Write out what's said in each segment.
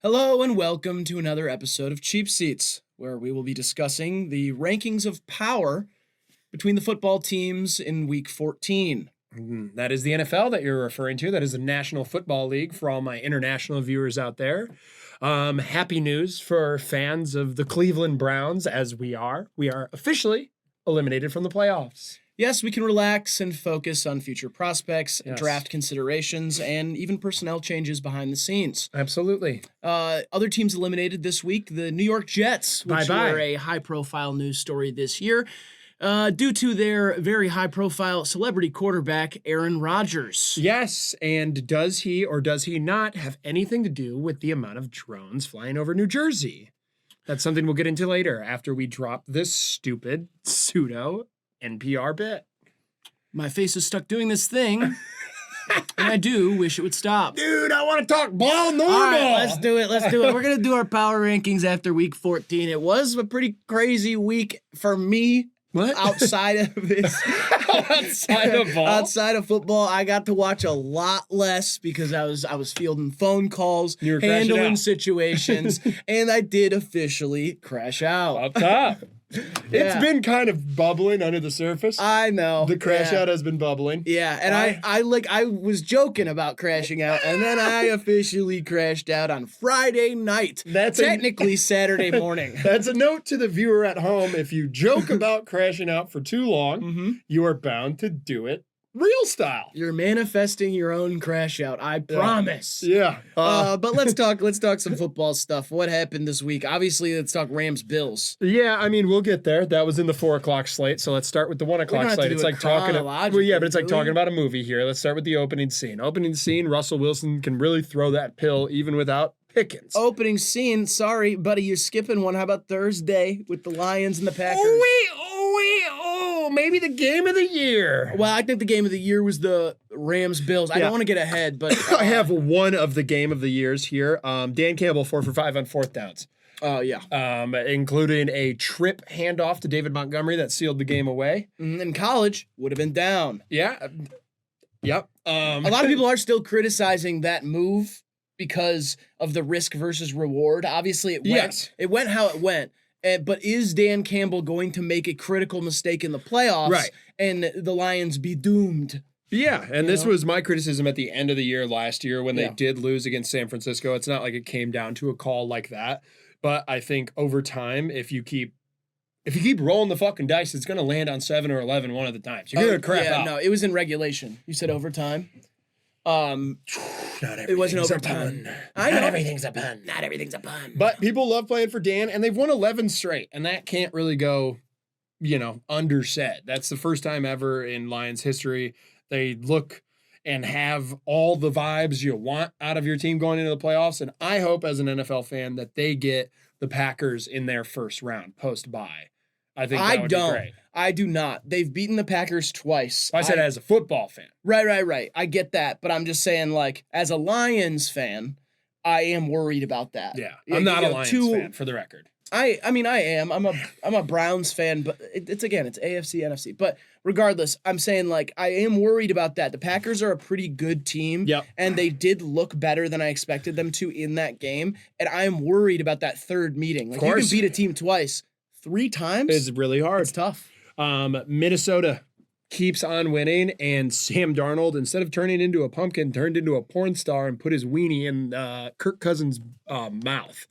Hello and welcome to another episode of Cheap Seats, where we will be discussing the rankings of power between the football teams in Week 14. That is the NFL that you're referring to. That is the National Football League for all my international viewers out there. Happy news for fans of the Cleveland Browns, as we are. We are officially eliminated from the playoffs. Yes, we can relax and focus on future prospects, Yes. draft considerations, and even personnel changes behind the scenes. Absolutely. Other teams eliminated this week, the New York Jets, which Bye-bye. were a high-profile news story this year, due to their very high-profile celebrity quarterback, Aaron Rodgers. Yes, and does he or does he not have anything to do with the amount of drones flying over New Jersey? That's something we'll get into later after we drop this stupid pseudo NPR bit. My face is stuck doing this thing, and I do wish it would stop. Dude, I want to talk ball normal. All right, let's do it. We're going to do our power rankings after Week 14. It was a pretty crazy week for me. What? Outside of this, Outside of ball? outside of football, I got to watch a lot less because I was fielding phone calls, You were crashing handling out. situations, and I did officially crash out. Up top. Yeah. It's been kind of bubbling under the surface. I know The crash yeah. out has been bubbling. Yeah, and I was joking about crashing out, and then I officially crashed out on Friday night. That's technically Saturday morning. That's a note to the viewer at home. If you joke about crashing out for too long, you are bound to do it real style. You're manifesting your own crash out. I promise. Yeah. But let's talk some football stuff. What happened this week? Obviously, let's talk Rams-Bills. Yeah, I mean, we'll get there. That was in the 4 o'clock slate, so let's start with the 1 don't o'clock have to slate. do It's it like talking chronologically, but it's like do we? talking about a movie here. Let's start with the opening scene. Opening scene, Russell Wilson can really throw that pill even without Pickens. Opening scene. Sorry, buddy, you're skipping one. How about Thursday with the Lions and the Packers? Maybe the game of the year. Well, I think the game of the year was the Rams-Bills. I Yeah. don't want to get ahead, but I have one of the game of the years here. Dan Campbell, 4 for 5 on 4th downs. yeah. Including a trip handoff to David Montgomery that sealed the game away. In college, would have been down. Yeah. Yep. A lot of people are still criticizing that move because of the risk versus reward. Obviously, it went how it went. But is Dan Campbell going to make a critical mistake in the playoffs Right. and the Lions be doomed? Yeah, and this know? was my criticism at the end of the year last year when they Yeah. did lose against San Francisco. It's not like it came down to a call like that, but I think over time, if you keep rolling the fucking dice, it's going to land on 7 or 11 one of the times. You're going to crap out. No, it was in regulation. You said overtime. Not It wasn't everything's a overtime. pun. I Not know. everything's a pun. Not everything's a pun. But people love playing for Dan, and they've won 11 straight, and that can't really go, undersaid. That's the first time ever in Lions history they look and have all the vibes you want out of your team going into the playoffs, and I hope as an NFL fan that they get the Packers in their first round post-bye. I think that would be great. I do not. They've beaten the Packers twice. I said as a football fan. Right. I get that, but I'm just saying, like, as a Lions fan, I am worried about that. Yeah, I'm not a Lions fan, for the record. I mean, I am. I'm a Browns fan, but it's AFC, NFC. But regardless, I'm saying, like, I am worried about that. The Packers are a pretty good team, Yep. and they did look better than I expected them to in that game, and I am worried about that third meeting. Like, you can course. beat a team twice. 3 times? It's really hard. It's tough. Minnesota keeps on winning, and Sam Darnold, instead of turning into a pumpkin, turned into a porn star and put his weenie in Kirk Cousins' mouth.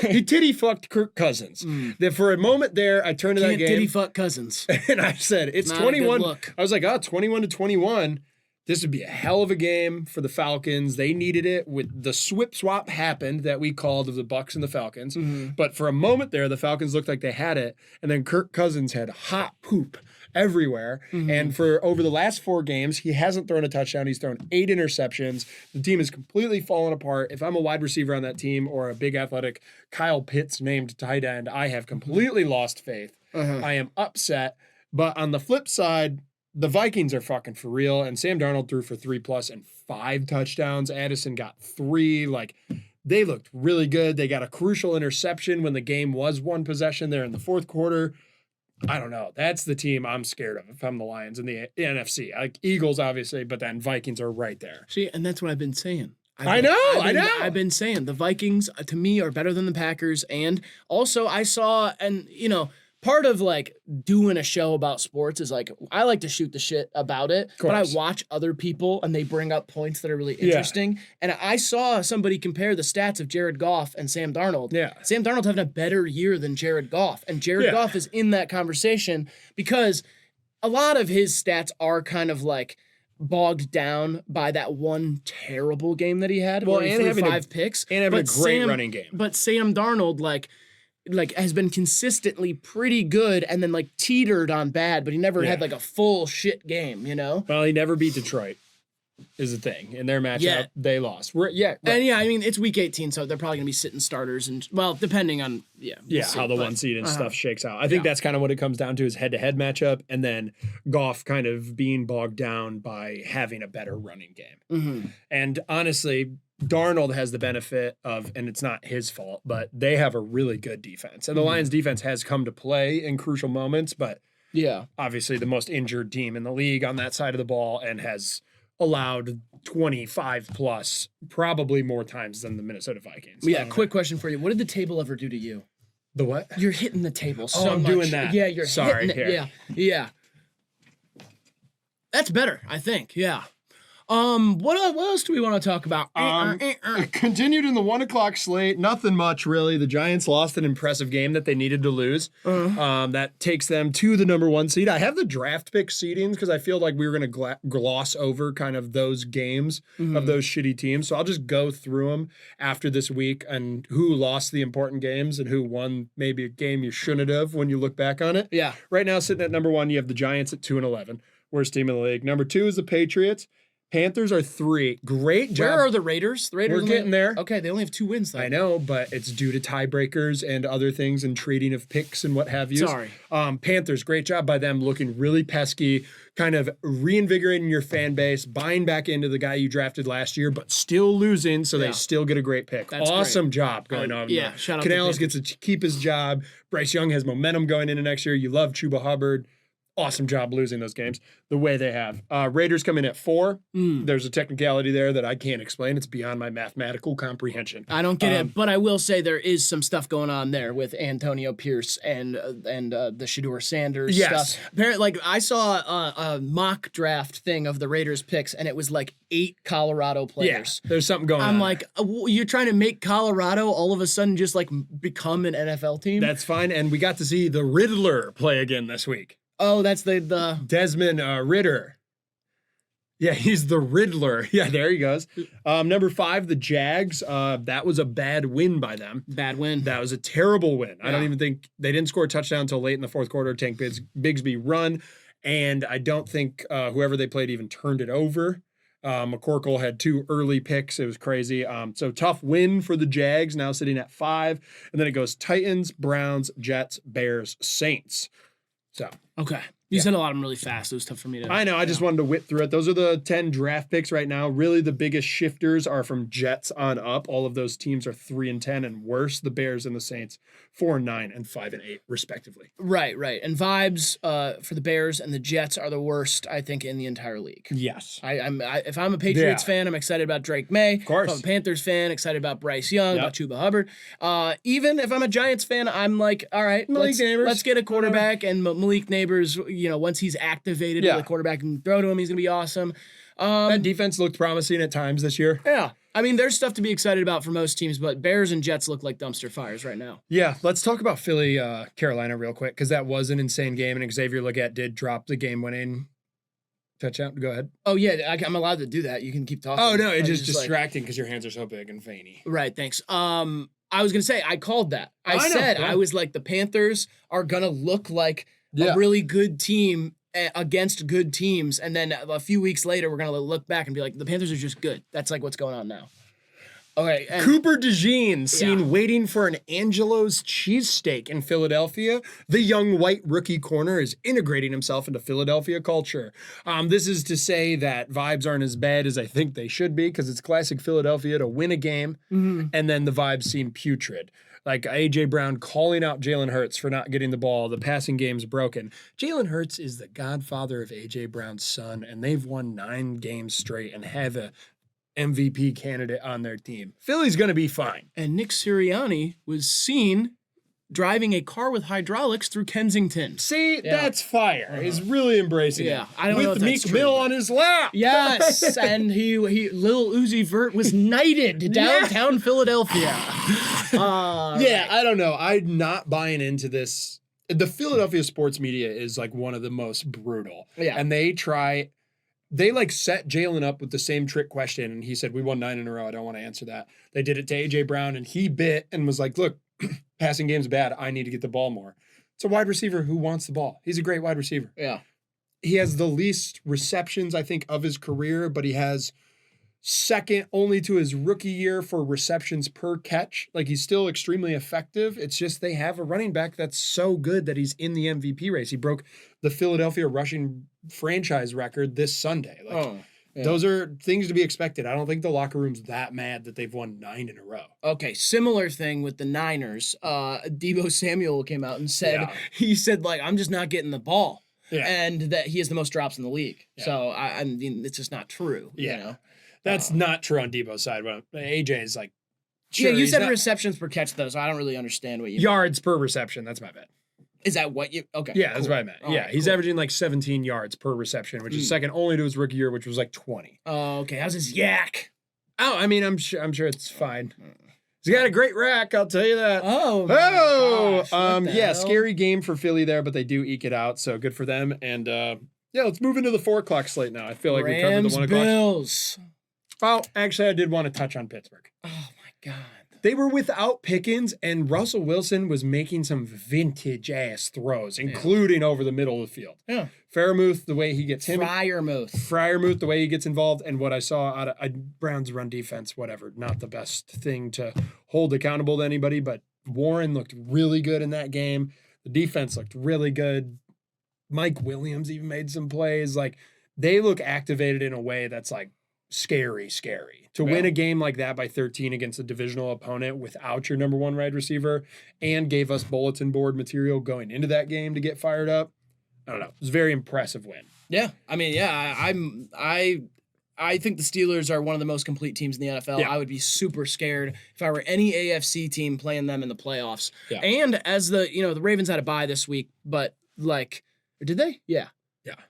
He titty fucked Kirk Cousins. That for a moment there, I turned to that Can't game diddy fuck Cousins. and I said, "It's Not a good 21." look. I was like, 21-21. This would be a hell of a game for the Falcons. They needed it. With the swip swap happened that we called of the Bucks and the Falcons. But for a moment there, the Falcons looked like they had it, and then Kirk Cousins had hot poop everywhere. And for over the last 4 games, he hasn't thrown a touchdown. He's thrown 8 interceptions. The team is completely fallen apart. If I'm a wide receiver on that team or a big athletic Kyle Pitts named tight end, I have completely lost faith. I am upset. But on the flip side, the Vikings are fucking for real, and Sam Darnold threw for 3+ and 5 touchdowns. Addison got 3. Like, they looked really good. They got a crucial interception when the game was 1 possession there in the 4th quarter. I don't know. That's the team I'm scared of if I'm the Lions in the NFC. Like, Eagles, obviously, but then Vikings are right there. See, and that's what I've been saying. I know. I've been saying the Vikings to me are better than the Packers, and also I saw, and part of like doing a show about sports is like I like to shoot the shit about it, but I watch other people and they bring up points that are really interesting. And I saw somebody compare the stats of Jared Goff and Sam Darnold. Yeah, Sam Darnold having a better year than Jared Goff, and Jared Goff is in that conversation because a lot of his stats are kind of like bogged down by that one terrible game that he had. Well, where he and threw having 5 picks, and having a great running game. But Sam Darnold like has been consistently pretty good and then like teetered on bad, but he never had like a full shit game, Well, he never beat Detroit. Is the thing in their matchup they lost. And I mean it's week 18, so they're probably gonna be sitting starters and depending on how the 1 seed and stuff shakes out. I think that's kind of what it comes down to is head-to-head matchup, and then Goff kind of being bogged down by having a better running game. Mm-hmm. And honestly, Darnold has the benefit of, and it's not his fault, but they have a really good defense, and the Lions' defense has come to play in crucial moments. But obviously the most injured team in the league on that side of the ball, and has allowed 25 plus, probably more times than the Minnesota Vikings. Yeah, quick question for you. What did the table ever do to you? The what? You're hitting the table so I'm much. doing that. Yeah, you're Sorry, hitting it. Yeah. That's better, I think. Yeah. What else do we want to talk about? Continued in the 1 o'clock slate. Nothing much, really. The Giants lost an impressive game that they needed to lose. That takes them to the number 1 seed. I have the draft pick seedings because I feel like we were going to gloss over kind of those games of those shitty teams. So I'll just go through them after this week and who lost the important games and who won maybe a game you shouldn't have when you look back on it. Yeah. Right now, sitting at number 1, you have the Giants at 2-11. Worst team in the league. Number 2 is the Patriots. Panthers are 3. Great job. Where are the Raiders? The Raiders We're getting there. Okay, they only have 2 wins, though. I know, but it's due to tiebreakers and other things and trading of picks and what have you. Sorry. Panthers, great job by them, looking really pesky, kind of reinvigorating your fan base, buying back into the guy you drafted last year, but still losing, so they still get a great pick. That's awesome great. job going on. Yeah, shout out to Canales Panthers. gets to keep his job. Bryce Young has momentum going into next year. You love Chuba Hubbard. Awesome job losing those games the way they have. Raiders come in at 4. There's a technicality there that I can't explain. It's beyond my mathematical comprehension. I don't get it, but I will say there is some stuff going on there with Antonio Pierce and the Shedeur Sanders stuff. Apparently, like I saw a mock draft thing of the Raiders picks, and it was like 8 Colorado players. Yeah, there's something going on. I'm like, you're trying to make Colorado all of a sudden just like become an NFL team? That's fine, and we got to see the Riddler play again this week. Oh, that's the Desmond Ritter. Yeah, he's the Riddler. Yeah, there he goes. Number 5, the Jags. That was a bad win by them. Bad win. That was a terrible win. Yeah. I don't even think they didn't score a touchdown until late in the 4th quarter. Tank Bigsby run, and I don't think whoever they played even turned it over. McCorkle had 2 early picks. It was crazy. So tough win for the Jags, now sitting at 5. And then it goes Titans, Browns, Jets, Bears, Saints. So okay. You said a lot of them really fast. It was tough for me to. I know. I just wanted to whip through it. Those are the 10 draft picks right now. Really, the biggest shifters are from Jets on up. All of those teams are 3-10 and worse. The Bears and the Saints 4-9 and 5-8 respectively. Right. And vibes for the Bears and the Jets are the worst, I think, in the entire league. Yes. If I'm a Patriots fan, I'm excited about Drake May. Of course. If I'm a Panthers fan, excited about Bryce Young, about Chuba Hubbard. Even if I'm a Giants fan, I'm like, all right, let's get a quarterback. And Malik Neighbors, once he's activated with a quarterback and throw to him, he's going to be awesome. That defense looked promising at times this year. Yeah. I mean, there's stuff to be excited about for most teams, but Bears and Jets look like dumpster fires right now. Yeah, let's talk about Philly, Carolina real quick, because that was an insane game, and Xavier Legette did drop the game-winning touchdown. Go ahead. Oh, yeah, I'm allowed to do that. You can keep talking. Oh, no, it's just distracting because your hands are so big and veiny. Right, thanks. I was going to say, I called that. I was like, the Panthers are going to look like a really good team against good teams, and then a few weeks later we're gonna look back and be like, the Panthers are just good. That's like what's going on now. Okay, Cooper DeJean seen waiting for an Angelo's cheesesteak in Philadelphia. The young white rookie corner is integrating himself into Philadelphia culture. This is to say that vibes aren't as bad as I think they should be, because it's classic Philadelphia to win a game, and then the vibes seem putrid. Like A.J. Brown calling out Jalen Hurts for not getting the ball. The passing game's broken. Jalen Hurts is the godfather of A.J. Brown's son, and they've won 9 games straight and have a MVP candidate on their team. Philly's going to be fine. And Nick Sirianni was seen driving a car with hydraulics through Kensington. See, that's fire. He's really embracing it. I don't know if with that's Meek true, Mill but- on his lap. Yes, and he Lil Uzi Vert was knighted downtown Philadelphia. Yeah, I don't know. I'm not buying into this. The Philadelphia sports media is like one of the most brutal. Yeah. And they like set Jalen up with the same trick question. And he said, we won 9 in a row. I don't want to answer that. They did it to AJ Brown and he bit and was like, look, passing game's bad. I need to get the ball more. It's a wide receiver who wants the ball. He's a great wide receiver. Yeah. He has the least receptions, I think, of his career, but he has second only to his rookie year for receptions per catch. Like, he's still extremely effective. It's just they have a running back that's so good that he's in the MVP race. He broke the Philadelphia rushing franchise record this Sunday. Those are things to be expected. I don't think the locker room's that mad that they've won 9 in a row. Okay, similar thing with the Niners. Deebo Samuel came out and said, he said, like, I'm just not getting the ball. Yeah. And that he has the most drops in the league. Yeah. So, I mean, it's just not true. Yeah. You know? That's not true on Debo's side. But AJ is like, sure, you he's said not- receptions per catch, though, so I don't really understand what you mean. yards per reception. That's my bet. Is that what you... Okay. Yeah, that's cool. what I meant. All Yeah, right, he's cool. averaging like 17 yards per reception, which is second only to his rookie year, which was like 20. Oh, okay. How's his yak? Oh, I mean, I'm sure it's fine. He's got a great rack, I'll tell you that. Oh, my gosh, what the yeah, hell? scary game for Philly there, but they do eke it out, so good for them. And yeah, let's move into the 4 o'clock slate now. I feel like we covered Rams, the 1 o'clock. Bills. Oh, actually, I did want to touch on Pittsburgh. Oh, my God. They were without Pickens, and Russell Wilson was making some vintage-ass throws, including over the middle of the field. Yeah. Fairmouth, the way he gets him. Fryermuth, the way he gets involved, and what I saw out of Brown's run defense, whatever. Not the best thing to hold accountable to anybody, but Warren looked really good in that game. The defense looked really good. Mike Williams even made some plays. Like, they look activated in a way that's like scary. To win a game like that by 13 against a divisional opponent without your number 1 wide receiver and gave us bulletin board material going into that game to get fired up. I don't know. It was a very impressive win. Yeah. I mean, yeah, I think the Steelers are one of the most complete teams in the NFL. Yeah. I would be super scared if I were any AFC team playing them in the playoffs. Yeah. And as the Ravens had a bye this week, but like, did they? Yeah.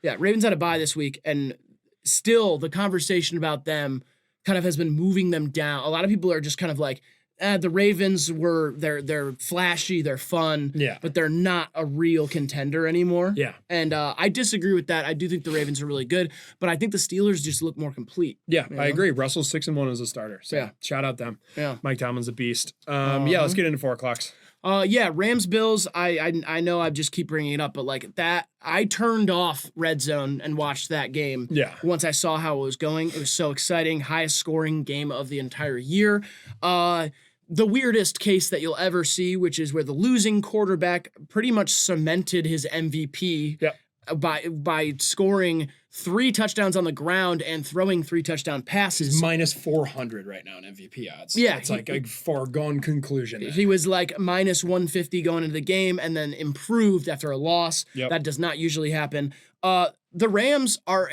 Yeah. Ravens had a bye this week, and still the conversation about them kind of has been moving them down. A lot of people are just kind of like, the Ravens they're flashy, they're fun, but they're not a real contender anymore. Yeah. And I disagree with that. I do think the Ravens are really good, but I think the Steelers just look more complete. Yeah, You I know? agree. Russell's 6-1 as a starter. So Yeah. shout out them. Yeah. Mike Tomlin's a beast. Yeah, let's get into 4 o'clocks. Yeah, Rams Bills. I know I just keep bringing it up, but like that, I turned off Red Zone and watched that game. Yeah. Once I saw how it was going, it was so exciting. Highest scoring game of the entire year. The weirdest case that you'll ever see, which is where the losing quarterback pretty much cemented his MVP. Yep. By scoring 3 touchdowns on the ground and throwing 3 touchdown passes. Minus 400 right now in MVP odds. Yeah, It's like a foregone conclusion. He was like minus 150 going into the game and then improved after a loss. Yep. That does not usually happen. The Rams are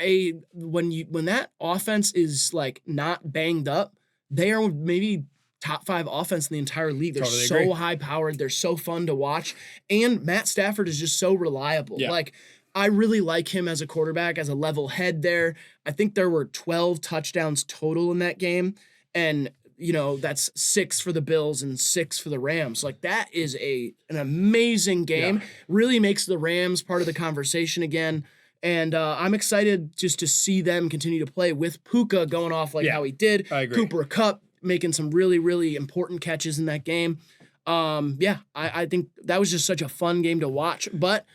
when that offense is like not banged up, they are maybe top 5 offense in the entire league. They're Totally so agree. high powered. They're so fun to watch. And Matt Stafford is just so reliable. Yeah. Like, I really like him as a quarterback, as a level head there. I think there were 12 touchdowns total in that game. And, that's 6 for the Bills and 6 for the Rams. Like, that is an amazing game. Yeah. Really makes the Rams part of the conversation again. And I'm excited just to see them continue to play with Puka going off like how he did. I agree. Cooper Kupp making some really, really important catches in that game. I think that was just such a fun game to watch. But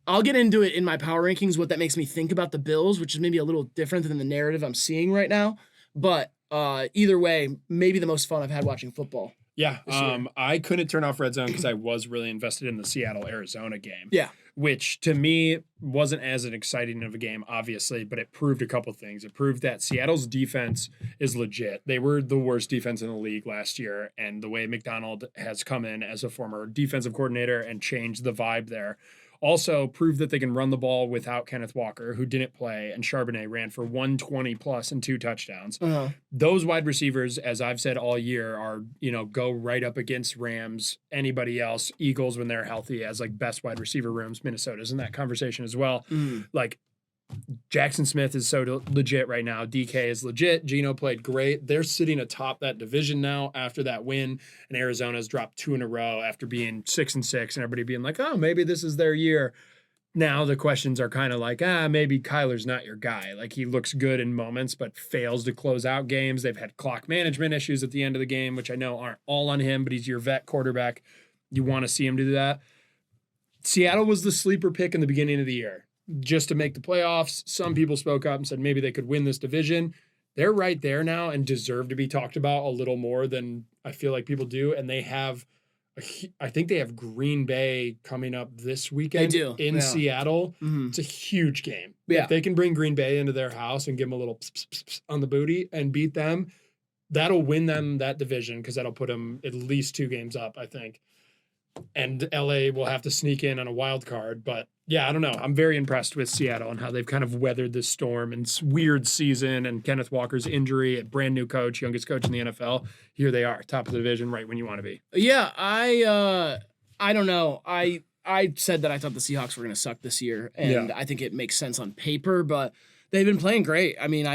I'll get into it in my power rankings, what that makes me think about the Bills, which is maybe a little different than the narrative I'm seeing right now. But either way, maybe the most fun I've had watching football. Yeah. this year. I couldn't turn off Red Zone because I was really invested in the Seattle-Arizona game. Yeah. Which to me wasn't as an exciting of a game, obviously, but it proved a couple things. It proved that Seattle's defense is legit. They were the worst defense in the league last year, and the way McDonald has come in as a former defensive coordinator and changed the vibe there Also proved that they can run the ball without Kenneth Walker, who didn't play, and Charbonnet ran for 120 plus and 2 touchdowns. Those wide receivers, as I've said all year, are, go right up against Rams, anybody else, Eagles when they're healthy as like best wide receiver rooms. Minnesota's in that conversation as well. Like Jackson Smith is so legit right now. DK is legit. Geno played great. They're sitting atop that division now after that win, and Arizona's dropped 2 in a row after being 6-6, and everybody being like, oh, maybe this is their year. Now the questions are kind of like, maybe Kyler's not your guy. Like, he looks good in moments, but fails to close out games. They've had clock management issues at the end of the game, which I know aren't all on him, but he's your vet quarterback. You want to see him do that. Seattle was the sleeper pick in the beginning of the year, just to make the playoffs. Some people spoke up and said maybe they could win this division. They're right there now and deserve to be talked about a little more than I feel like people do. And they have, I think they have Green Bay coming up this weekend in Seattle. It's a huge game. If they can bring Green Bay into their house and give them a little pss on the booty and beat them, that'll win them that division, because that'll put them at least 2 games up, I think. And LA will have to sneak in on a wild card. But yeah, I don't know. I'm very impressed with Seattle and how they've kind of weathered this storm and weird season and Kenneth Walker's injury, a brand new coach, youngest coach in the NFL. Here they are, top of the division, right when you want to be. Yeah, I don't know. I said that I thought the Seahawks were going to suck this year, and I think it makes sense on paper, but they've been playing great. I mean, you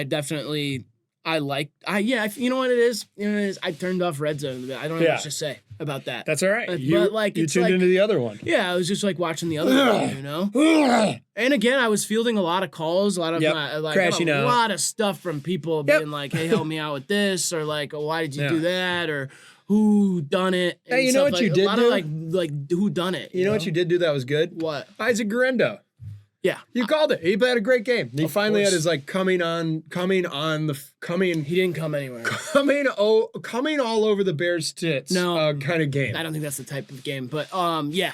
know what it is? I turned off Red Zone. I don't know what to say about that. That's all right. You tuned into the other one. Yeah, I was just like watching the other one, And again, I was fielding a lot of calls, a lot of a lot of stuff from people being like, "Hey, help me out with this," or like, "Oh, why did you do that?" or "Who done it?" And hey, you know what you did do? Like who done it? You know what you did do that was good? What? Isaac Guerrendo. Yeah, you called it. He had a great game. He finally had his like coming. He didn't come anywhere. Coming all over the Bears' tits. No, kind of game. I don't think that's the type of game. But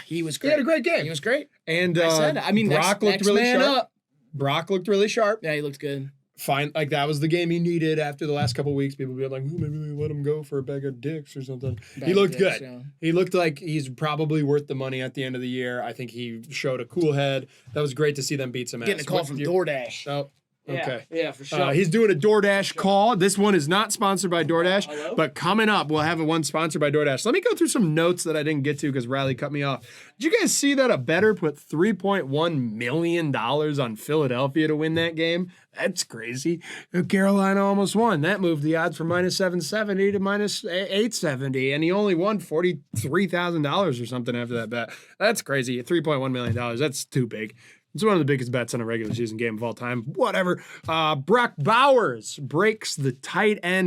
he was great. He had a great game. He was great. And Brock looked really sharp. Brock looked really sharp. Yeah, he looked good. Fine, like that was the game he needed after the last couple of weeks. People be like, maybe they let him go for a bag of dicks or something. He looked good. Yeah. He looked like he's probably worth the money at the end of the year. I think he showed a cool head. That was great to see them beat some ass. Getting a call from DoorDash. Oh, okay. Yeah, for sure. He's doing a DoorDash call. This one is not sponsored by DoorDash, but coming up, we'll have one sponsored by DoorDash. Let me go through some notes that I didn't get to because Riley cut me off. Did you guys see that a bettor put $3.1 million on Philadelphia to win that game? That's crazy. Carolina almost won. That moved the odds from minus 770 to minus 870, and he only won $43,000 or something after that bet. That's crazy. $3.1 million. That's too big. It's one of the biggest bets on a regular season game of all time. Whatever. Brock Bowers breaks the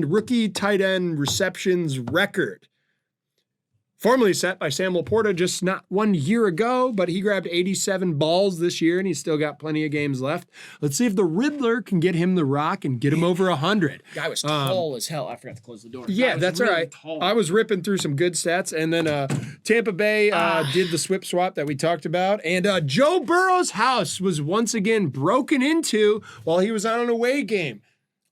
rookie tight end receptions record. Formerly set by Sam Laporta just not 1 year ago, but he grabbed 87 balls this year, and he's still got plenty of games left. Let's see if the Riddler can get him the rock and get him over 100. Guy was tall as hell. I forgot to close the door. Yeah, that's really all right. Tall. I was ripping through some good stats, and then Tampa Bay did the swip swap that we talked about, and Joe Burrow's house was once again broken into while he was on an away game.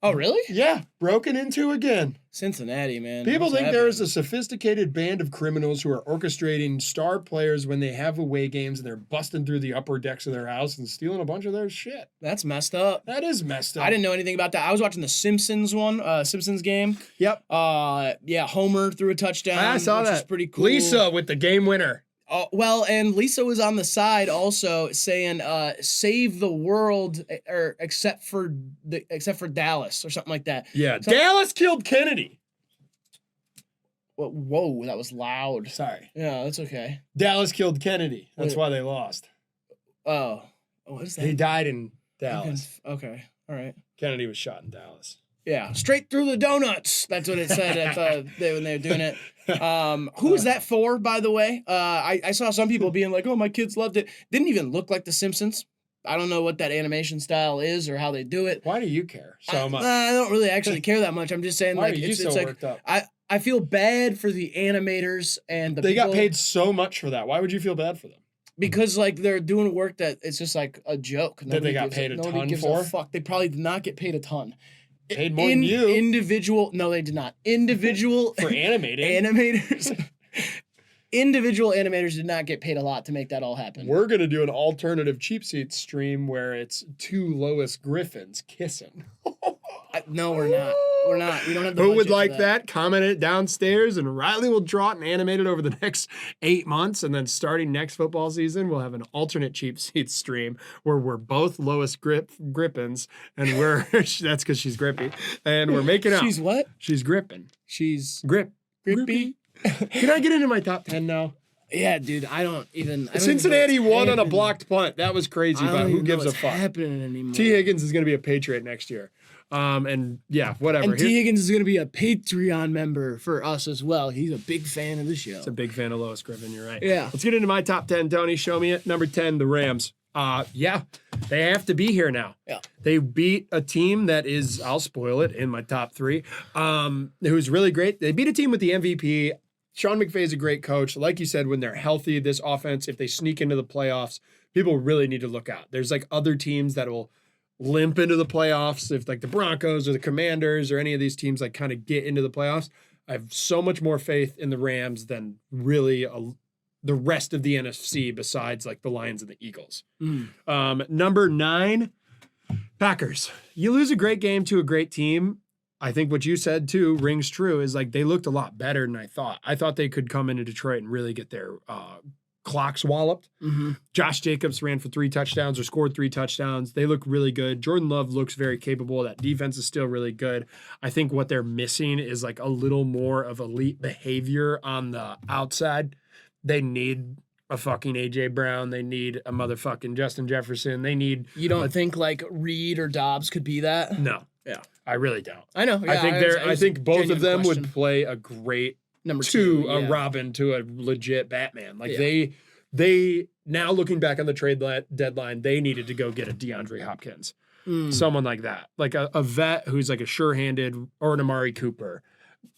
Oh, really? Yeah, broken into again. Cincinnati, man. People think there is a sophisticated band of criminals who are orchestrating star players when they have away games and they're busting through the upper decks of their house and stealing a bunch of their shit. That's messed up. That is messed up. I didn't know anything about that. I was watching the Simpsons game. Yep. Homer threw a touchdown. I saw that. Which was pretty cool. Lisa with the game winner. Oh, well, and Lisa was on the side also saying, "Save the world," or except for Dallas or something like that. Yeah, Dallas killed Kennedy. Whoa, that was loud. Sorry. Yeah, that's okay. Dallas killed Kennedy. That's why they lost. Oh, what is that? He died in Dallas. Okay, all right. Kennedy was shot in Dallas. Yeah, straight through the donuts. That's what it said when they were doing it. Who was that for, by the way? I saw some people being like, "Oh, my kids loved it." Didn't even look like The Simpsons. I don't know what that animation style is or how they do it. Why do you care so much? I don't really actually care that much. I'm just saying, Why are you so worked up? I feel bad for the animators and the They got paid so much for that. Why would you feel bad for them? Because they're doing work that it's just like a joke. That they got paid a ton for? Fuck. They probably did not get paid a ton. Paid more than you. No, they did not. Individual for animating. Animators. individual animators did not get paid a lot to make that all happen. We're going to do an alternative cheap seats stream where it's 2 Lois Griffins kissing. No, we're not. We're not. We don't have the Who would budget like for that? Comment it downstairs, and Riley will draw it and animate it over the next 8 months. And then starting next football season, we'll have an alternate cheap seats stream where we're both Lois Grippins, and we're that's because she's grippy, and we're making out. She's what? She's gripping. She's Grippy. Can I get into my top 10 now? Yeah, dude. I don't even. Cincinnati won on a blocked punt. That was crazy, but who gives a fuck? Happening anymore. T. Higgins is going to be a Patriot next year. And yeah, whatever. And T. Higgins is going to be a Patreon member for us as well. He's a big fan of the show. He's a big fan of Lois Griffin. You're right. Yeah. Let's get into my top 10. Tony, show me it. Number 10, the Rams. Yeah, they have to be here now. Yeah. They beat a team that is, I'll spoil it, in my top 3, who's really great. They beat a team with the MVP. Sean McVay is a great coach. Like you said, when they're healthy, this offense, if they sneak into the playoffs, people really need to look out. There's like other teams that will limp into the playoffs. If like the Broncos or the Commanders or any of these teams like kind of get into the playoffs, I have so much more faith in the Rams than really the rest of the NFC besides like the Lions and the Eagles. Number 9, Packers. You lose a great game to a great team. I think what you said too rings true, is like they looked a lot better than I thought. I thought they could come into Detroit and really get their clocks walloped. Josh Jacobs ran for 3 touchdowns or scored 3 touchdowns. They look really good. Jordan Love looks very capable. That defense is still really good. I think what they're missing is like a little more of elite behavior on the outside. They need a fucking A.J. Brown. They need a motherfucking Justin Jefferson. They need... You don't think like Reed or Dobbs could be that? No. Yeah. I really don't. I know. Yeah, I think both of them question. would play a great Number 2, a Robin to a legit Batman. Like they now looking back on the trade deadline, they needed to go get a DeAndre Hopkins. Someone like that. Like a vet who's like a sure-handed, or an Amari Cooper.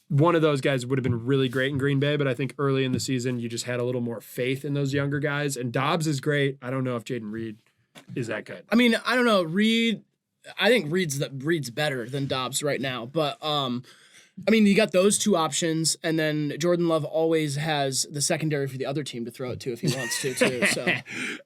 One of those guys would have been really great in Green Bay, but I think early in the season you just had a little more faith in those younger guys. And Dobbs is great. I don't know if Jaden Reed is that good. I mean, I don't know. I think Reed's better than Dobbs right now, but I mean, you got those 2 options, and then Jordan Love always has the secondary for the other team to throw it to if he wants to too. So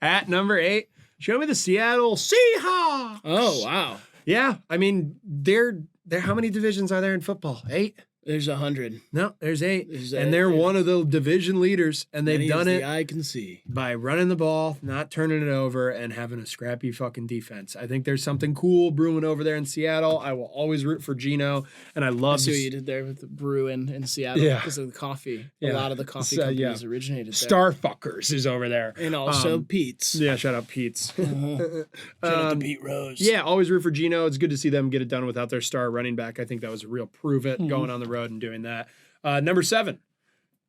at number 8, show me the Seattle Seahawks. Oh wow, yeah. I mean, they're how many divisions are there in football? 8. There's 100. No, there's 8. And they're one of the division leaders, and they've done it I can see by running the ball, not turning it over, and having a scrappy fucking defense. I think there's something cool brewing over there in Seattle. I will always root for Geno, and I love... I see what you did there with the brew in Seattle because of the coffee. A lot of the coffee companies originated there. Starfuckers is over there. And also Pete's. Yeah, shout out Pete's. Shout out to Pete Rose. Yeah, always root for Geno. It's good to see them get it done without their star running back. I think that was a real prove it going on the road and doing that. Number 7,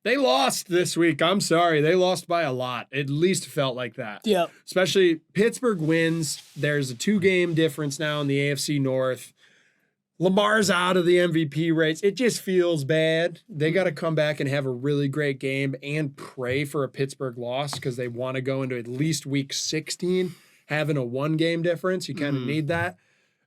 they lost this week. I'm sorry. They lost by a lot. At least felt like that. Yeah. Especially Pittsburgh wins. There's a 2-game difference now in the AFC North. Lamar's out of the MVP race. It just feels bad. They got to come back and have a really great game and pray for a Pittsburgh loss because they want to go into at least week 16 having a 1-game difference. You kind of need that.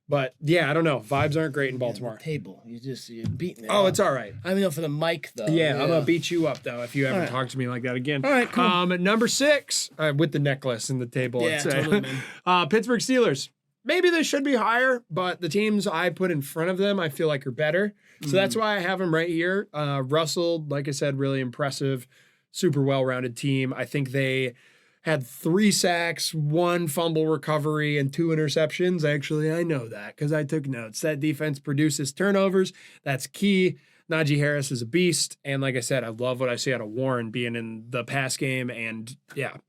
But yeah, I don't know. Vibes aren't great in Baltimore. Table. You're beating it. Oh, it's all right. I know for the mic though. Yeah, I'm gonna beat you up though if you ever talk to me like that again. All right, cool. Number 6, with the necklace and the table. Yeah, totally, man. Pittsburgh Steelers. Maybe they should be higher, but the teams I put in front of them, I feel like are better. So that's why I have them right here. Russell, like I said, really impressive, super well-rounded team. I think they had 3 sacks, 1 fumble recovery, and 2 interceptions. Actually, I know that because I took notes. That defense produces turnovers. That's key. Najee Harris is a beast. And like I said, I love what I see out of Warren being in the pass game and,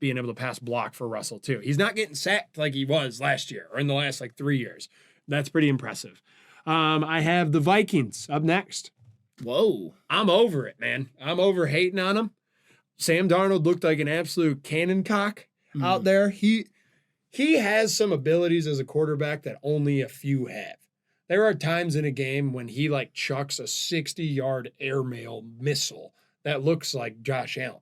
being able to pass block for Russell, too. He's not getting sacked like he was last year or in the last, 3 years. That's pretty impressive. I have the Vikings up next. Whoa. I'm over it, man. I'm over hating on them. Sam Darnold looked like an absolute cannon cock out there. He has some abilities as a quarterback that only a few have. There are times in a game when he chucks a 60-yard airmail missile that looks like Josh Allen.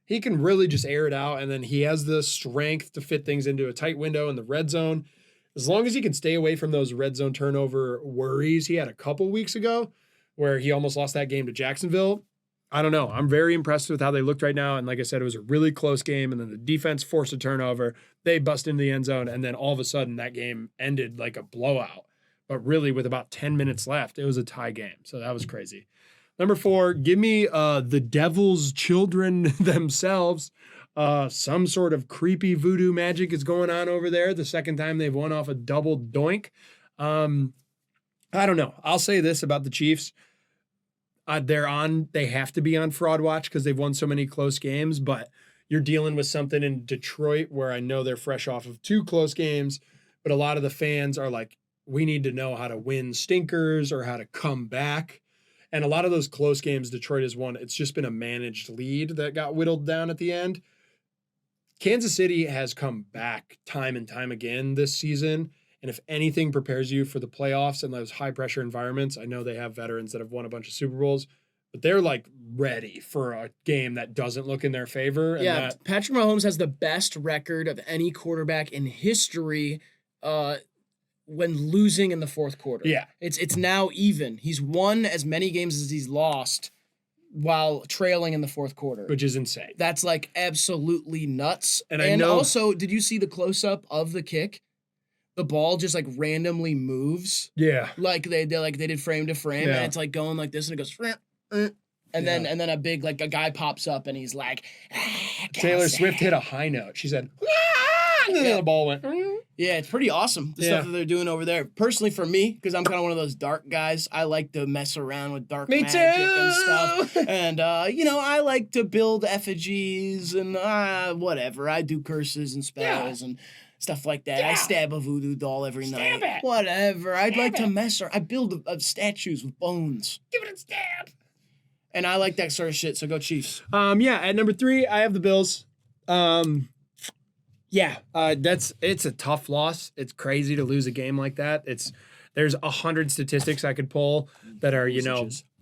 He can really just air it out, and then he has the strength to fit things into a tight window in the red zone. As long as he can stay away from those red zone turnover worries he had a couple weeks ago where he almost lost that game to Jacksonville, I don't know. I'm very impressed with how they looked right now. And like I said, it was a really close game. And then the defense forced a turnover. They bust into the end zone. And then all of a sudden that game ended like a blowout. But really with about 10 minutes left, it was a tie game. So that was crazy. Number 4, give me the Devil's children themselves. Some sort of creepy voodoo magic is going on over there. The second time they've won off a double doink. I don't know. I'll say this about the Chiefs. They have to be on fraud watch because they've won so many close games, but you're dealing with something in Detroit where I know they're fresh off of 2 close games, but a lot of the fans are like, we need to know how to win stinkers or how to come back. And a lot of those close games Detroit has won, it's just been a managed lead that got whittled down at the end. Kansas City has come back time and time again this season. And if anything prepares you for the playoffs and those high pressure environments, I know they have veterans that have won a bunch of Super Bowls, but they're like ready for a game that doesn't look in their favor. And Patrick Mahomes has the best record of any quarterback in history when losing in the fourth quarter. Yeah. It's now even. He's won as many games as he's lost while trailing in the fourth quarter. Which is insane. That's like absolutely nuts. And I know also, did you see the close-up of the kick? The ball just like randomly moves. Yeah. Like they did frame to frame, and it's like going like this, and it goes, and then a big like a guy pops up, and he's like, Taylor Swift hit a high note. She said, and then the ball went. Yeah, it's pretty awesome, the stuff that they're doing over there. Personally, for me, because I'm kind of one of those dark guys, I like to mess around with dark magic and stuff. And, I like to build effigies and whatever. I do curses and spells and stuff like that. I stab a voodoo doll every night. It. Whatever. I'd like to mess around. I build statues with bones. Give it a stab. And I like that sort of shit, so go Chiefs. At number 3, I have the Bills. It's a tough loss. It's crazy to lose a game like that. There's 100 statistics I could pull that are,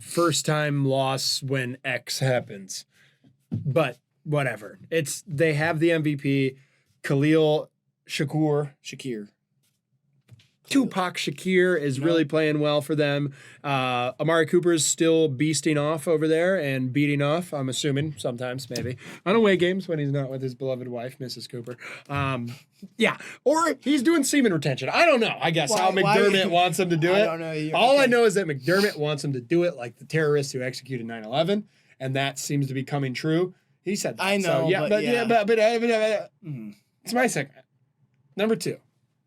first time loss when X happens. But whatever. They have the MVP, Khalil Shakir. Tupac Shakir is really playing well for them. Amari Cooper's still beasting off over there and beating off, I'm assuming, sometimes, maybe, on away games when he's not with his beloved wife, Mrs. Cooper. Or he's doing semen retention. I don't know, I guess, how McDermott wants him to do it. I don't know. All I know is that McDermott wants him to do it like the terrorists who executed 9/11, and that seems to be coming true. He said that. I know, but it's my segment. Number 2,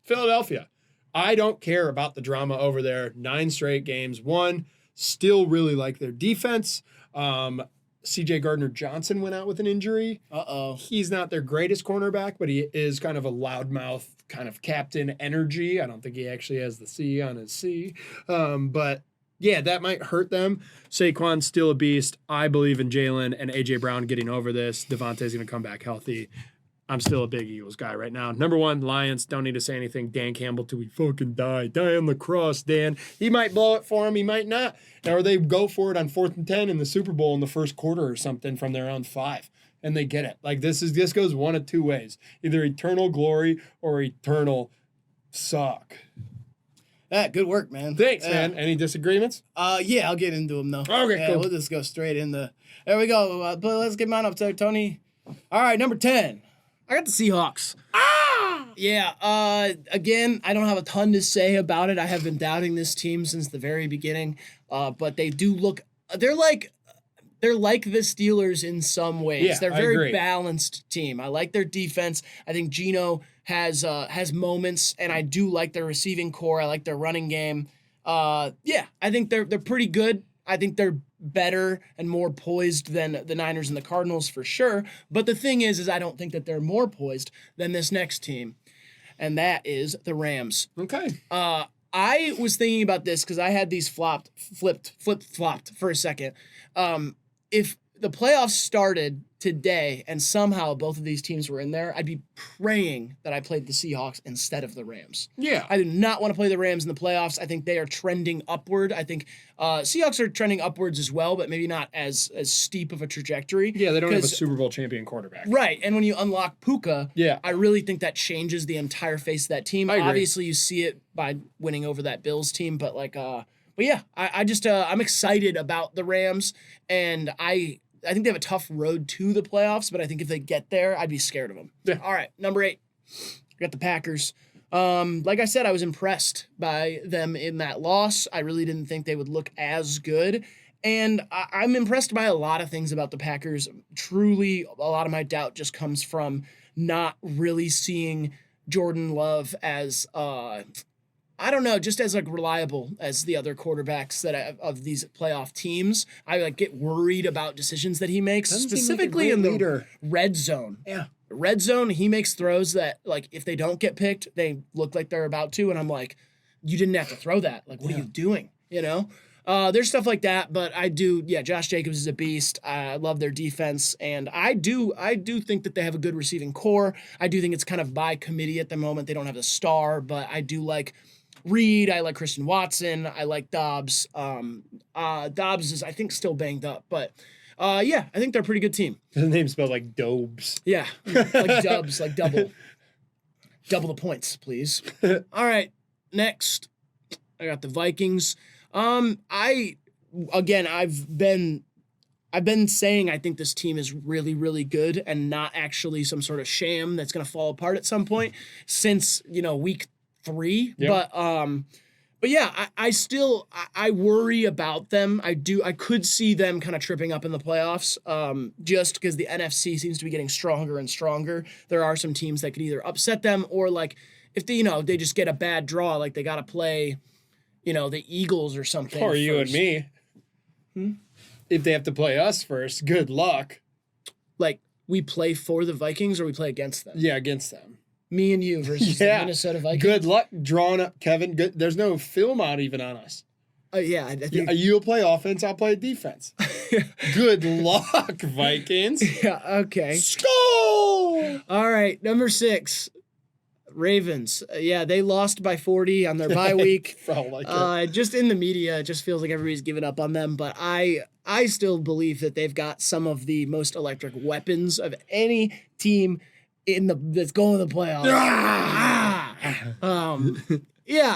Philadelphia. I don't care about the drama over there. 9 straight games won. Still really like their defense. C.J. Gardner-Johnson went out with an injury. Uh-oh. He's not their greatest cornerback, but he is kind of a loudmouth kind of captain energy. I don't think he actually has the C on his C. But yeah, that might hurt them. Saquon's still a beast. I believe in Jalen and A.J. Brown getting over this. Devontae's going to come back healthy. I'm still a big Eagles guy right now. Number 1, Lions. Don't need to say anything. Dan Campbell till we fucking die. Die on the cross, Dan. He might blow it for him. He might not. Or they go for it on 4th and 10 in the Super Bowl in the first quarter or something from their own 5. And they get it. Like this goes one of 2 ways. Either eternal glory or eternal suck. Good work, man. Thanks, man. Any disagreements? I'll get into them though. Okay, cool. We'll just go straight in the. There we go. But let's get mine up there, Tony. All right, number 10. I got the Seahawks. Yeah. Again, I don't have a ton to say about it. I have been doubting this team since the very beginning. But they do look. They're like the Steelers in some ways. Yeah, they're a I very agree. balanced team. I like their defense. I think Geno has moments, and I do like their receiving core. I like their running game. I think they're pretty good. I think they're better and more poised than the Niners and the Cardinals for sure. But the thing is I don't think that they're more poised than this next team, and that is the Rams. Okay. I was thinking about this because I had these flopped for a second. If the playoffs started today and somehow both of these teams were in there, I'd be praying that I played the Seahawks instead of the Rams. Yeah. I do not want to play the Rams in the playoffs. I think they are trending upward. I think Seahawks are trending upwards as well, but maybe not as steep of a trajectory. Yeah, they don't have a Super Bowl champion quarterback. Right, and when you unlock Puka, Yeah. I really think that changes the entire face of that team. I agree. Obviously, you see it by winning over that Bills team, but But yeah, I just I'm excited about the Rams, and I think they have a tough road to the playoffs, but I think if they get there, I'd be scared of them. Yeah. All right, number 8, we got the Packers. Like I said, I was impressed by them in that loss. I really didn't think they would look as good. And I'm impressed by a lot of things about the Packers. Truly, a lot of my doubt just comes from not really seeing Jordan Love as I don't know, just as like reliable as the other quarterbacks of these playoff teams. I like get worried about decisions that he makes, specifically in the red zone. Yeah. Red zone, he makes throws that, like, if they don't get picked, they look like they're about to, and I'm like, you didn't have to throw that. Like, what are you doing? You know? There's stuff like that, but Josh Jacobs is a beast. I love their defense, and I do think that they have a good receiving core. I do think it's kind of by committee at the moment. They don't have a star, but I do like Reed, I like Christian Watson, I like Dobbs. Dobbs is, I think, still banged up, but I think they're a pretty good team. His name spelled like Dobes. Yeah, like Dubs, like double the points, please. All right, next, I got the Vikings. I've been saying I think this team is really, really good and not actually some sort of sham that's going to fall apart at some point since, week 3. Yep. But yeah, I worry about them. I could see them kind of tripping up in the playoffs, just because the NFC seems to be getting stronger and stronger. There are some teams that could either upset them or, like, if they just get a bad draw, like they got to play, the Eagles or something. Or you and me. If they have to play us first, good luck. Like, we play for the Vikings or we play against them? Yeah, against them. Me and you versus the Minnesota Vikings. Good luck drawing up, Kevin. Good. There's no film out even on us. I think you'll play offense, I'll play defense. Good luck, Vikings. Yeah, okay. Skol! All right, number 6, Ravens. They lost by 40 on their bye week. Just in the media, it just feels like everybody's given up on them, but I still believe that they've got some of the most electric weapons of any team that's going to the playoffs.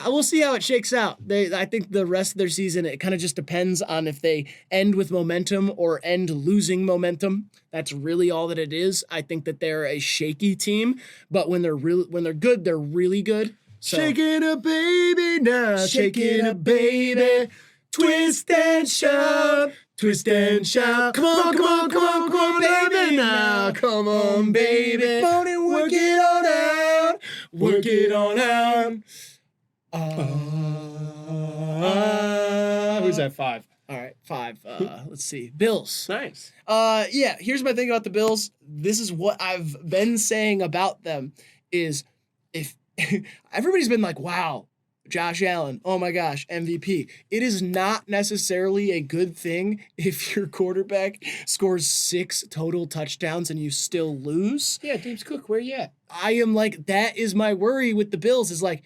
We'll see how it shakes out. I think the rest of their season, it kind of just depends on if they end with momentum or end losing momentum. That's really all that it is. I think that they're a shaky team, but when they're good, they're really good. So, shaking a baby now, shaking a baby, twist and shout. Twist and shout. Come on, baby now. Come on, baby. Work it on out. Work it on out. Who's at 5? All right, 5. Let's see. Bills. Nice. Here's my thing about the Bills. This is what I've been saying about them is if everybody's been like, wow, Josh Allen, oh my gosh, MVP. It is not necessarily a good thing if your quarterback scores 6 total touchdowns and you still lose. Yeah, James Cook, where you at? I am like, that is my worry with the Bills is like,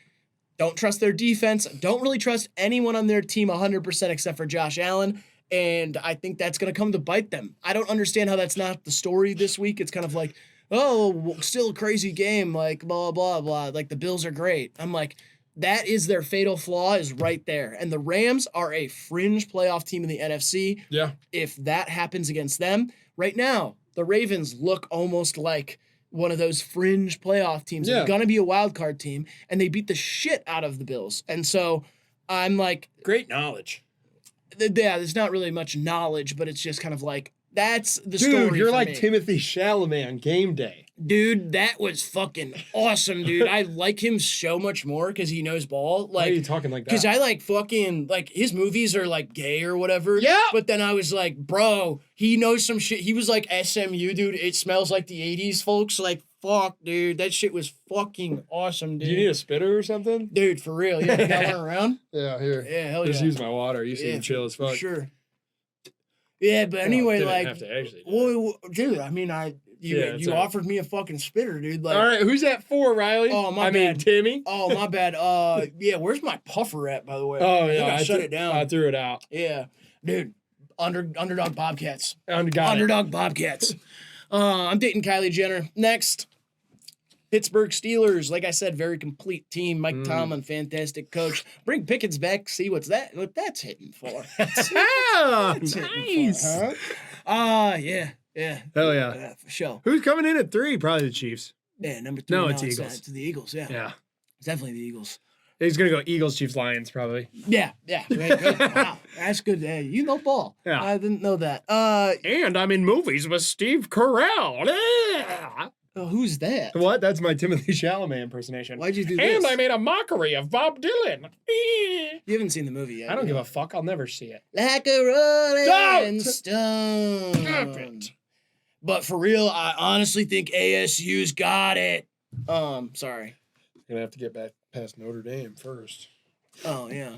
don't trust their defense. Don't really trust anyone on their team 100% except for Josh Allen. And I think that's going to come to bite them. I don't understand how that's not the story this week. It's kind of like, oh, still a crazy game, like blah, blah, blah. Like the Bills are great. I'm like, that is their fatal flaw is right there. And the Rams are a fringe playoff team in the NFC. Yeah. If that happens against them, right now, the Ravens look almost like one of those fringe playoff teams. They're going to be a wild card team, and they beat the shit out of the Bills. And so I'm like... Great knowledge. Yeah, there's not really much knowledge, but it's just kind of like, that's the story. Dude, you're like me. Timothy Chalamet on Game Day. Dude, that was fucking awesome, dude. I like him so much more because he knows ball. Like, why are you talking like that? Because I like fucking, like, his movies are like gay or whatever. Yeah. But then I was like, bro, he knows some shit. He was like SMU, dude. It smells like the 80s, folks. Like, fuck, dude. That shit was fucking awesome, dude. Do you need a spitter or something? Dude, for real. Yeah, you got one around? Yeah, here. Yeah, hell Just yeah. use my water. You seem chill as fuck. For sure. Yeah, but anyway, didn't like, have to actually well, dude, I mean, you offered me a fucking spitter, dude. Like, all right, who's at 4, Riley? Oh, my I bad. mean, Timmy. Oh, my bad. Where's my puffer at, by the way? Oh, I think yeah. I shut it down. I threw it out. Yeah. Dude, underdog Bobcats. Got Underdog Bobcats. I'm dating Kylie Jenner. Next. Pittsburgh Steelers, like I said, very complete team. Mike Tomlin, fantastic coach. Bring Pickens back, see what that's hitting for. Nice. Yeah. Hell yeah. For sure. Who's coming in at 3? Probably the Chiefs. Yeah, number 3. No, it's Eagles. It's the Eagles, yeah. Yeah. It's definitely the Eagles. He's going to go Eagles, Chiefs, Lions, probably. Yeah. Right, good. Wow, that's good. You know ball. Yeah. I didn't know that. And I'm in movies with Steve Carell. Yeah. Who's that? What? That's my Timothy Chalamet impersonation. Why'd you do this? And I made a mockery of Bob Dylan. You haven't seen the movie yet. I don't give a fuck. I'll never see it. Like a rolling Stop stone. it. But for real, I honestly think ASU's got it. Sorry. Gonna have to get back past Notre Dame first. Oh, yeah.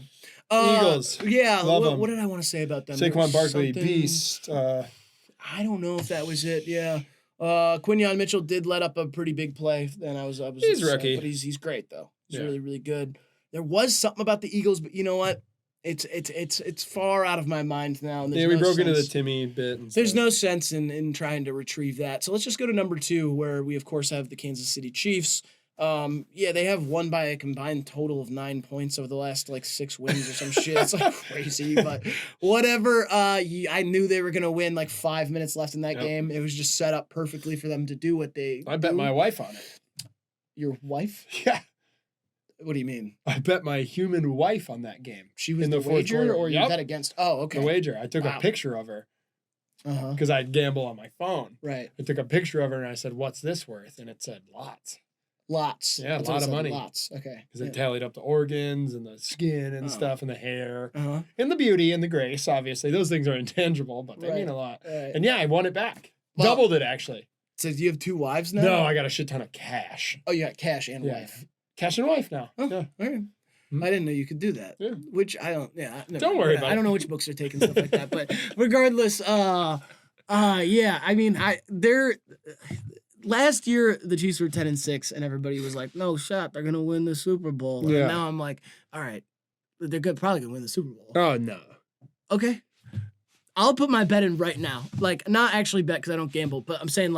Eagles. Yeah. Love them. What did I want to say about them? Saquon Barkley, Something- beast. I don't know if that was it. Yeah. Quinyon Mitchell did let up a pretty big play. Then I was He's upset, rookie. but he's great though. He's Yeah. really good. There was something about the Eagles, but you know what? It's far out of my mind now. And Yeah, we broke into the Timmy bit. And There's stuff. no sense in trying to retrieve that. So let's just go to number 2, where we of course have the Kansas City Chiefs. Yeah, they have won by a combined total of 9 points over the last 6 wins or some shit. It's crazy, but whatever. I knew they were gonna win 5 minutes left in that game. It was just set up perfectly for them to do what they. I bet my wife on it. Your wife? Yeah. What do you mean? I bet my human wife on that game. She was in the fourth wager, quarter. or you Yep. bet against? Oh, okay. The wager. I took Wow. a picture of her Uh-huh. because I'd gamble on my phone. Right. I took a picture of her and I said, "What's this worth?" And it said, "Lots." Lots. Yeah, a That's what lot it of said, money. Lots. Okay. Because it tallied up the organs and the skin and Oh. stuff and the hair Uh-huh. and the beauty and the grace. Obviously, those things are intangible, but they Right. mean a lot. Right. And yeah, I won it back. Well- Doubled it actually. So do you have 2 wives now? No, I got a shit ton of cash. Oh, you got cash and Yeah. wife. Cash and wife now. Oh, Yeah. all right. Hmm. I didn't know you could do that. Yeah. Which I don't. Yeah. never Don't mind. worry about I don't it. know which books are taking stuff like that, but regardless, yeah. I mean, they're last year the Chiefs were 10-6, and everybody was like, "No shot, they're gonna win the Super Bowl." And Yeah. now I'm like, "All right, probably gonna win the Super Bowl." Oh no. Okay. I'll put my bet in right now. Not actually bet because I don't gamble, but I'm saying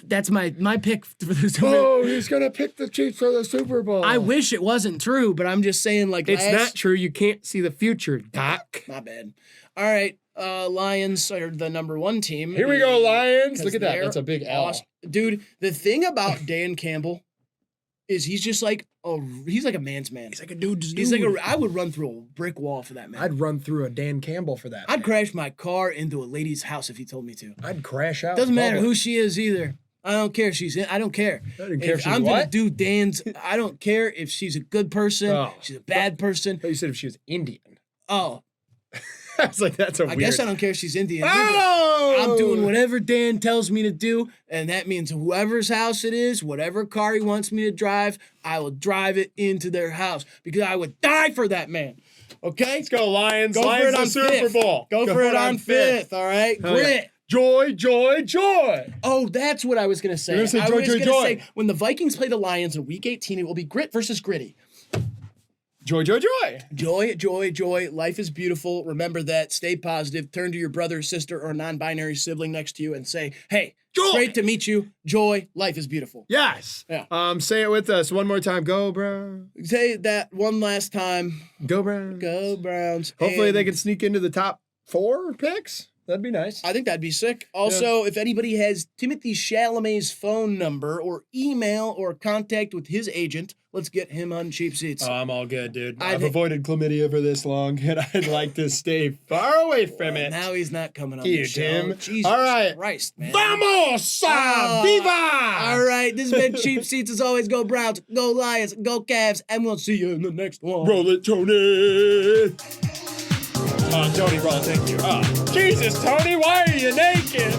that's my pick for the Super Bowl. Oh, he's gonna pick the Chiefs for the Super Bowl. I wish it wasn't true, but I'm just saying It's not true. You can't see the future, Doc. My bad. All right. Lions are the number 1 team. Here we go, Lions. Look at that. they're That's a big L. awesome. Dude, the thing about Dan Campbell is he's just he's like a man's man. He's like a dude's He's dude. I would run through a brick wall for that man. I'd run through a Dan Campbell for that. I'd man. crash my car into a lady's house if he told me to. I'd crash out. Doesn't matter public. who she is either. I don't care if she's in. I don't care. I don't care if she's I'm gonna what? do Dan's. I don't care if she's a good person. Oh. She's a bad person. I thought you said if she was Indian. Oh, I was like, that's a I weird. guess I don't care if she's Indian. Oh! I'm doing whatever Dan tells me to do, and that means whoever's house it is, whatever car he wants me to drive, I will drive it into their house because I would die for that man. Okay? Let's go, Lions. Go for Lions it on the Super fifth. Bowl. Go for it on 5th, all right? Hell yeah. Grit. Joy, joy, joy. Oh, that's what I was going to say. You're gonna say I joy, was joy, gonna joy. say when the Vikings play the Lions in Week 18, it will be grit versus gritty. Joy, joy, joy. Joy, joy, joy. Life is beautiful. Remember that. Stay positive. Turn to your brother, sister, or non-binary sibling next to you and say, hey, Joy. great to meet you. Joy. Life is beautiful. Yes. Yeah. Say it with us one more time. Go Browns. Say that one last time. Go Browns. Go Browns. Hopefully And they can sneak into the top 4 picks. That'd be nice. I think that'd be sick. Also, if anybody has Timothy Chalamet's phone number or email or contact with his agent, let's get him on Cheap Seats. Oh, I'm all good, dude. I I've thi- avoided chlamydia for this long, and I'd like to stay far away from it. Now he's not coming on Here, the show. Tim. Jesus All right. Christ, man. Vamos! Oh, Viva! All right, this has been Cheap Seats. As always, go Browns, go Lions, go Cavs, and we'll see you in the next one. Roll it, Tony. Tony, roll, thank you. Jesus, Tony, why are you naked?